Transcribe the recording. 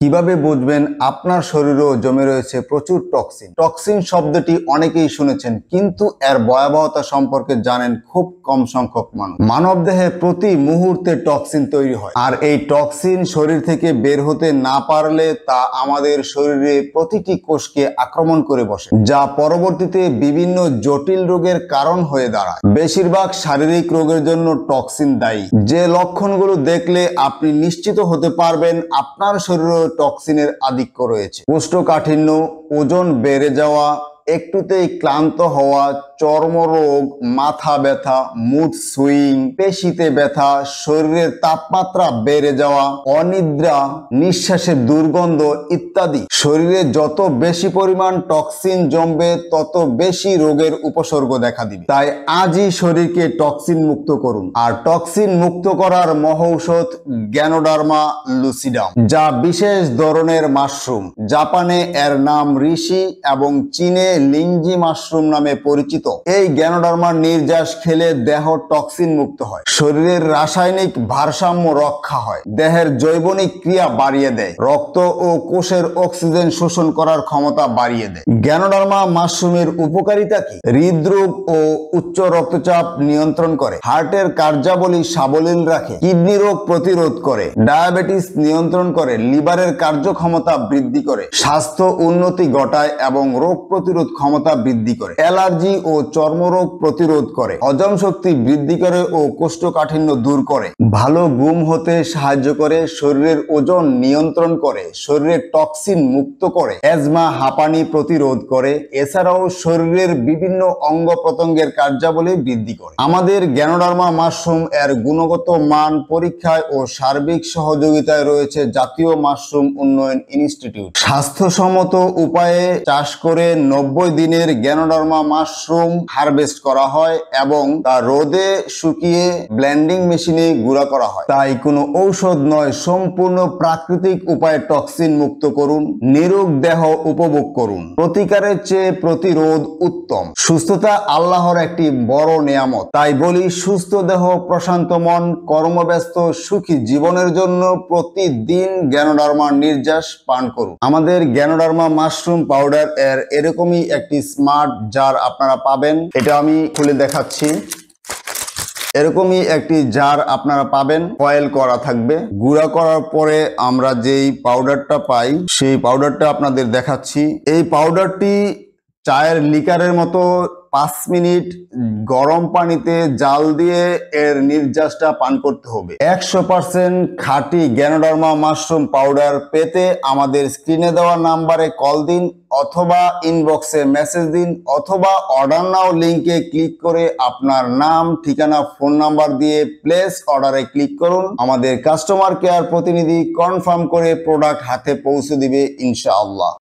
কিভাবে বুঝবেন আপনার শরীরেও জমে রয়েছে প্রচুর টক্সিন? টক্সিন শব্দটি অনেকেই শুনেছেন, কিন্তু এর ভয়াবহতা সম্পর্কে জানেন খুব কম সংখ্যক মানুষ। মানবদেহে প্রতি মুহূর্তে টক্সিন তৈরি হয়, আর এই টক্সিন শরীর থেকে বের হতে না পারলে তা আমাদের শরীরে প্রতিটি কোষকে আক্রমণ করে বসে, যা পরবর্তীতে বিভিন্ন জটিল রোগের কারণ হয়ে দাঁড়ায়। বেশিরভাগ শারীরিক রোগের জন্য টক্সিন দায়ী। যে লক্ষণগুলো দেখলে আপনি নিশ্চিত হতে পারবেন আপনার শরীরে টক্সিনের আধিক্য রয়েছে: কোষ্ঠকাঠিন্য, ওজন বেড়ে যাওয়া, একটুতেই ক্লান্ত হওয়া, চর্মরোগ, মাথা ব্যথা, মুড সুইং, পেশিতে ব্যথা, শরীরের তাপমাত্রা বেড়ে যাওয়া, অনিদ্রা, নিঃশ্বাসের দুর্গন্ধ ইত্যাদি। শরীরে যত বেশি পরিমাণ টক্সিন জমবে তত বেশি রোগের উপসর্গ দেখা দিবে। তাই আজই শরীরকে টক্সিন মুক্ত করুন। আর টক্সিন মুক্ত করার মহৌষধ গ্যানোডার্মা লুসিডাম, যা বিশেষ ধরনের মাশরুম। জাপানে এর নাম ঋষি এবং চীনে লিঞ্জি মাশরুম নামে পরিচিত। এই গ্যানোডার্মার নির্যাস খেলে দেহ টক্সিন মুক্ত হয়, শরীরের রাসায়নিক ভারসাম্য রক্ষা হয়, দেহের জৈবনিক ক্রিয়া বাড়িয়ে দেয়, রক্ত ও কোষের অক্সিজেন শোষণ করার ক্ষমতা বাড়িয়ে দেয়। গ্যানোডার্মা মাশরুমের উপকারিতা কি? হৃদরোগ ও উচ্চ রক্তচাপ নিয়ন্ত্রণ করে, হার্টের কার্যাবলী সাবলীল রাখে, কিডনি রোগ প্রতিরোধ করে, ডায়াবেটিস নিয়ন্ত্রণ করে, লিভারের কার্যক্ষমতা বৃদ্ধি করে, স্বাস্থ্য উন্নতি ঘটায় এবং রোগ প্রতিরোধ ক্ষমতা বৃদ্ধি করে, অ্যালার্জি ও চর্মরোগ প্রতিরোধ করে, হজম শক্তি বৃদ্ধি করে ও কোষ্ঠকাঠিন্য দূর করে, ভালো ঘুম হতে সাহায্য করে, শরীরের ওজন নিয়ন্ত্রণ করে, শরীরের টক্সিন মুক্ত করে, অ্যাজমা হাঁপানি প্রতিরোধ করে। এছাড়াও শরীরের বিভিন্ন অঙ্গ প্রত্যঙ্গের কার্যাবলী বৃদ্ধি করে। আমাদের গ্যানোডার্মা মাশরুম এর গুণগত মান পরীক্ষায় ও সার্বিক সহযোগিতায় রয়েছে জাতীয় মাশরুম উন্নয়ন ইনস্টিটিউট। স্বাস্থ্যসম্মত উপায়ে চাষ করে 90 দিনের গ্যানোডার্মা মাশরুম হারভেস্ট করা হয় এবং তা রোদে শুকিয়ে ব্লেন্ডিং মেশিনে গুঁড়া করা হয়। তাই কোনো ঔষধ নয়, সম্পূর্ণ প্রাকৃতিক উপায়ে টক্সিন মুক্ত করুন, নিরোগ দেহ উপভোগ করুন। প্রতিকারের চেয়ে প্রতিরোধ উত্তম। সুস্থতা আল্লাহর একটি বড় নেয়ামত। তাই বলি, সুস্থ দেহ, প্রশান্ত মন, কর্মব্যস্ত সুখী জীবনের জন্য প্রতিদিন গ্যানোডার্মা নির্যাস পান করুন। আমাদের গ্যানোডার্মা মাশরুম পাউডার এর এরকমই একটি স্মার্ট জার আপনারা পাবেন। এটা আমি খুলে দেখাচ্ছি। এরকমই একটি জার আপনারা পাবেন, কয়েল করা থাকবে। গুঁড়া করার পরে আমরা যেই পাউডারটা পাই সেই পাউডারটা আপনাদের দেখাচ্ছি। এই পাউডারটি চায়ের লিকারের মতো 5 মিনিট গরম পানিতে জাল দিয়ে এর নির্যাসটা পান করতে হবে। 100% খাঁটি গ্যানোডার্মা মাশরুম পাউডার পেতে আমাদের স্ক্রিনে দেওয়া নাম্বারে কল দিন, অথবা ইনবক্সে মেসেজ দিন, অথবা অর্ডার নাও লিংকে ক্লিক করে আপনার নাম, ঠিকানা, ফোন নাম্বার দিয়ে প্লেস অর্ডারে ক্লিক করুন। আমাদের কাস্টমার কেয়ার প্রতিনিধি কনফার্ম করে প্রোডাক্ট হাতে পৌঁছে দিবে ইনশাআল্লাহ।